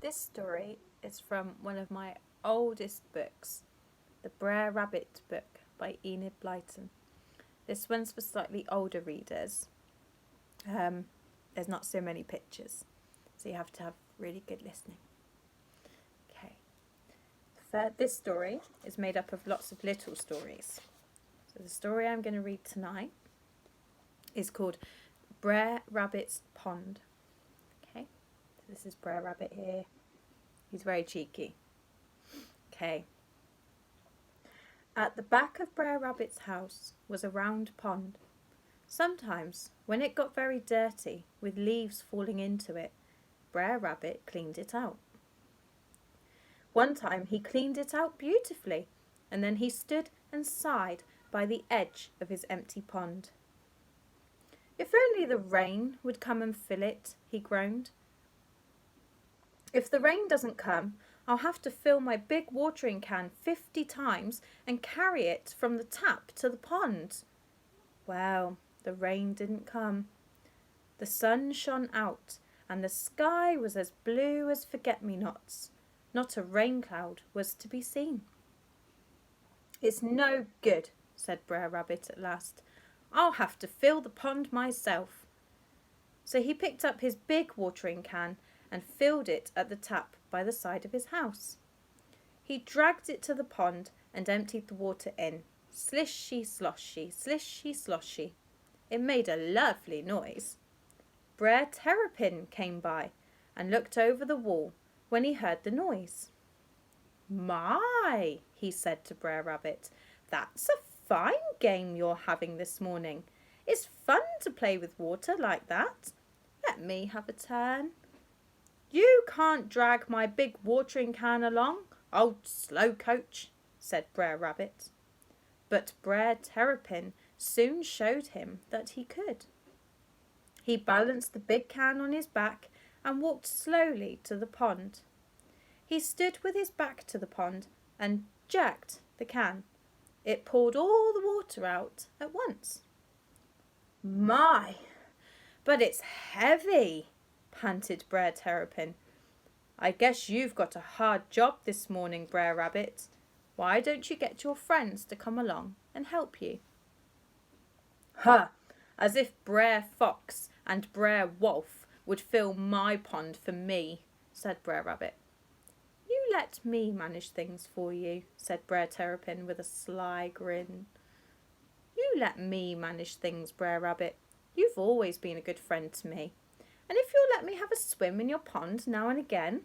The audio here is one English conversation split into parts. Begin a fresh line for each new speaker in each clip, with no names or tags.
This story is from one of my oldest books, the Brer Rabbit book by Enid Blyton. This one's for slightly older readers. There's not so many pictures, so you have to have really good listening. Okay. This story is made up of lots of little stories. So the story I'm going to read tonight is called Brer Rabbit's Pond. Okay, so this is Brer Rabbit here. He's very cheeky. Okay. At the back of Brer Rabbit's house was a round pond. Sometimes, when it got very dirty, with leaves falling into it, Brer Rabbit cleaned it out. One time he cleaned it out beautifully, and then he stood and sighed by the edge of his empty pond. If only the rain would come and fill it, he groaned. If the rain doesn't come, I'll have to fill my big watering can 50 times and carry it from the tap to the pond. Well, the rain didn't come. The sun shone out and the sky was as blue as forget-me-nots. Not a rain cloud was to be seen. It's no good, said Brer Rabbit at last. I'll have to fill the pond myself. So he picked up his big watering can and filled it at the tap by the side of his house. He dragged it to the pond and emptied the water in. Slishy sloshy, slishy sloshy. It made a lovely noise. Brer Terrapin came by and looked over the wall when he heard the noise. My, he said to Brer Rabbit, that's a fine game you're having this morning. It's fun to play with water like that. Let me have a turn. You can't drag my big watering can along, old slow coach, said Brer Rabbit. But Brer Terrapin soon showed him that he could. He balanced the big can on his back and walked slowly to the pond. He stood with his back to the pond and jerked the can. It poured all the water out at once. My, but it's heavy, panted Brer Terrapin. I guess you've got a hard job this morning, Brer Rabbit. Why don't you get your friends to come along and help you? Huh, as if Brer Fox and Brer Wolf would fill my pond for me, said Brer Rabbit. You let me manage things for you, said Brer Terrapin with a sly grin. You let me manage things, Brer Rabbit. You've always been a good friend to me. And if you'll let me have a swim in your pond now and again,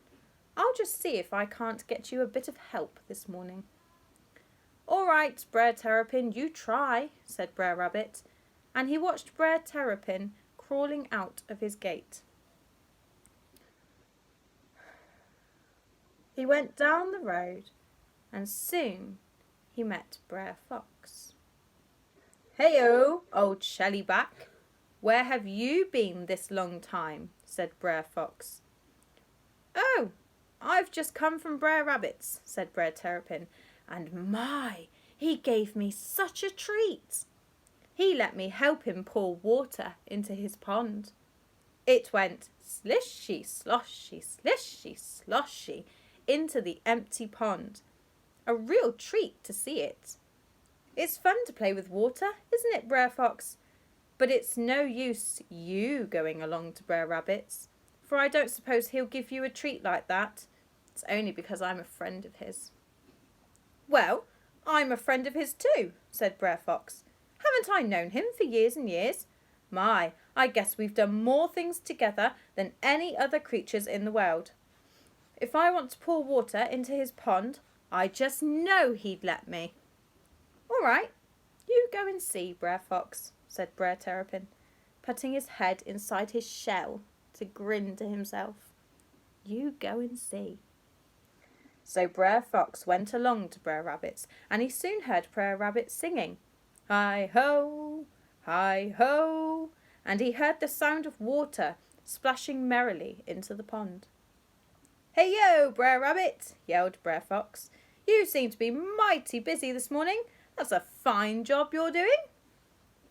I'll just see if I can't get you a bit of help this morning. All right, Brer Terrapin, you try, said Brer Rabbit, and he watched Brer Terrapin crawling out of his gate. He went down the road, and soon he met Brer Fox. Hey-o, old shellyback, where have you been this long time? Said Brer Fox. Oh, I've just come from Brer Rabbit's, said Brer Terrapin, and my, he gave me such a treat. He let me help him pour water into his pond. It went slishy sloshy, slishy sloshy into the empty pond. A real treat to see it. It's fun to play with water, isn't it, Brer Fox? But it's no use you going along to Brer Rabbit's, for I don't suppose he'll give you a treat like that. It's only because I'm a friend of his. Well, I'm a friend of his too, said Brer Fox. Haven't I known him for years and years? My, I guess we've done more things together than any other creatures in the world. If I want to pour water into his pond, I just know he'd let me. All right, you go and see, Brer Fox, said Brer Terrapin, putting his head inside his shell to grin to himself. You go and see. So Brer Fox went along to Brer Rabbit's, and he soon heard Brer Rabbit singing, hi-ho, hi-ho, and he heard the sound of water splashing merrily into the pond. Hey-yo, Brer Rabbit, yelled Brer Fox. You seem to be mighty busy this morning. That's a fine job you're doing.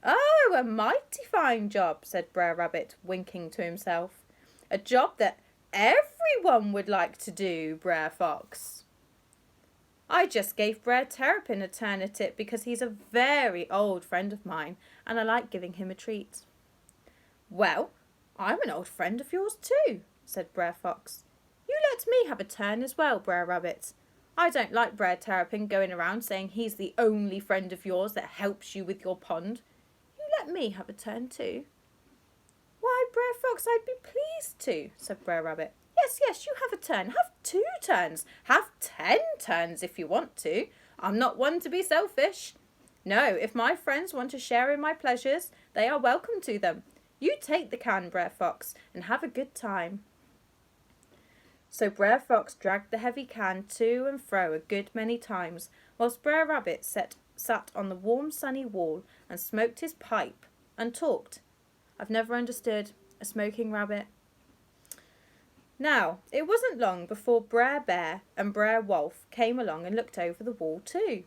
Oh, a mighty fine job, said Brer Rabbit, winking to himself. A job that everyone would like to do, Brer Fox. I just gave Brer Terrapin a turn at it because he's a very old friend of mine and I like giving him a treat. Well, I'm an old friend of yours too, said Brer Fox. You let me have a turn as well, Brer Rabbit. I don't like Brer Terrapin going around saying he's the only friend of yours that helps you with your pond. You let me have a turn too. Why, Brer Fox, I'd be pleased to, said Brer Rabbit. Yes, you have a turn. Have 2 turns. Have 10 turns if you want to. I'm not one to be selfish. No, if my friends want to share in my pleasures, they are welcome to them. You take the can, Brer Fox, and have a good time. So Brer Fox dragged the heavy can to and fro a good many times, whilst Brer Rabbit sat on the warm sunny wall and smoked his pipe and talked. I've never understood a smoking rabbit. Now, it wasn't long before Brer Bear and Brer Wolf came along and looked over the wall too.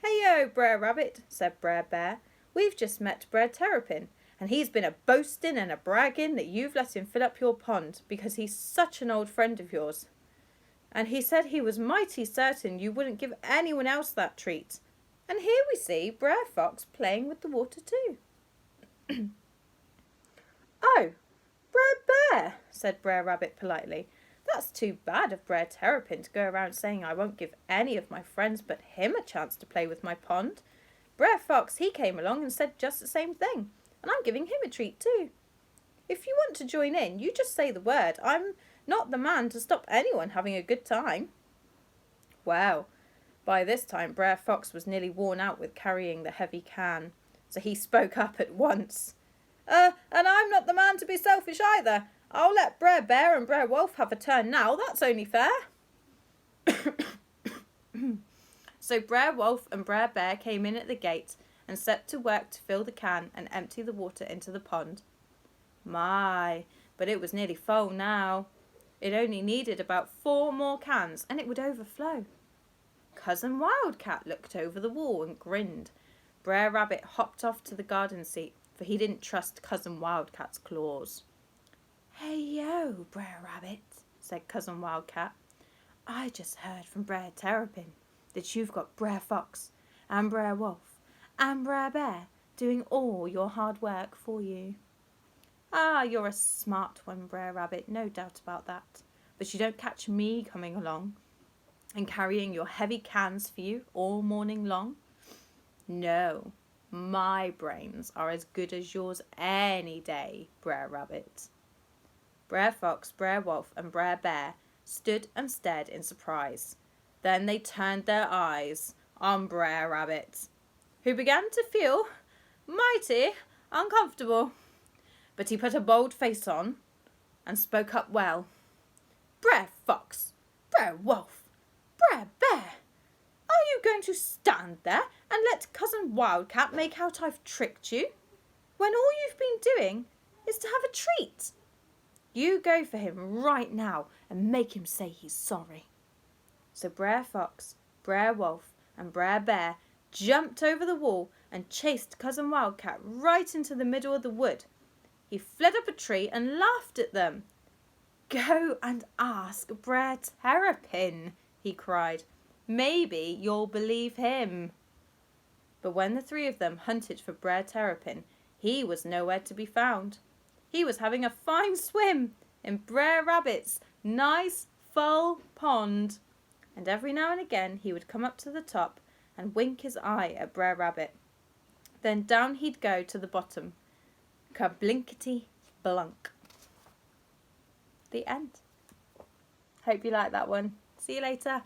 "Hey-yo, Brer Rabbit," said Brer Bear. "We've just met Brer Terrapin, and he's been a-boasting and a-bragging that you've let him fill up your pond because he's such an old friend of yours. And he said he was mighty certain you wouldn't give anyone else that treat. And here we see Brer Fox playing with the water too." "Oh, Brer Bear," said Brer Rabbit politely. "That's too bad of Brer Terrapin to go around saying I won't give any of my friends but him a chance to play with my pond. Brer Fox, he came along and said just the same thing, and I'm giving him a treat too. If you want to join in, you just say the word. I'm not the man to stop anyone having a good time." Well, by this time Brer Fox was nearly worn out with carrying the heavy can, so he spoke up at once. And I'm not the man to be selfish either. I'll let Brer Bear and Brer Wolf have a turn now. That's only fair." So Brer Wolf and Brer Bear came in at the gate and set to work to fill the can and empty the water into the pond. My, but it was nearly full now. It only needed about 4 more cans and it would overflow. Cousin Wildcat looked over the wall and grinned. Brer Rabbit hopped off to the garden seat, for he didn't trust Cousin Wildcat's claws. "Hey-yo, Brer Rabbit," said Cousin Wildcat. "I just heard from Brer Terrapin that you've got Brer Fox and Brer Wolf and Brer Bear doing all your hard work for you." "Ah, you're a smart one, Brer Rabbit, no doubt about that. But you don't catch me coming along and carrying your heavy cans for you all morning long. No, my brains are as good as yours any day, Brer Rabbit." Brer Fox, Brer Wolf and Brer Bear stood and stared in surprise. Then they turned their eyes on Brer Rabbit, who began to feel mighty uncomfortable. But he put a bold face on and spoke up well. "Brer Fox, Brer Wolf, Brer Bear, are you going to stand there and let Cousin Wildcat make out I've tricked you, when all you've been doing is to have a treat? You go for him right now and make him say he's sorry." So Brer Fox, Brer Wolf and Brer Bear jumped over the wall and chased Cousin Wildcat right into the middle of the wood. He fled up a tree and laughed at them. "Go and ask Brer Terrapin," he cried. "Maybe you'll believe him." But when the 3 of them hunted for Brer Terrapin, he was nowhere to be found. He was having a fine swim in Brer Rabbit's nice full pond, and every now and again he would come up to the top and wink his eye at Brer Rabbit. Then down he'd go to the bottom. Kablinkety-blunk. The end. Hope you like that one. See you later.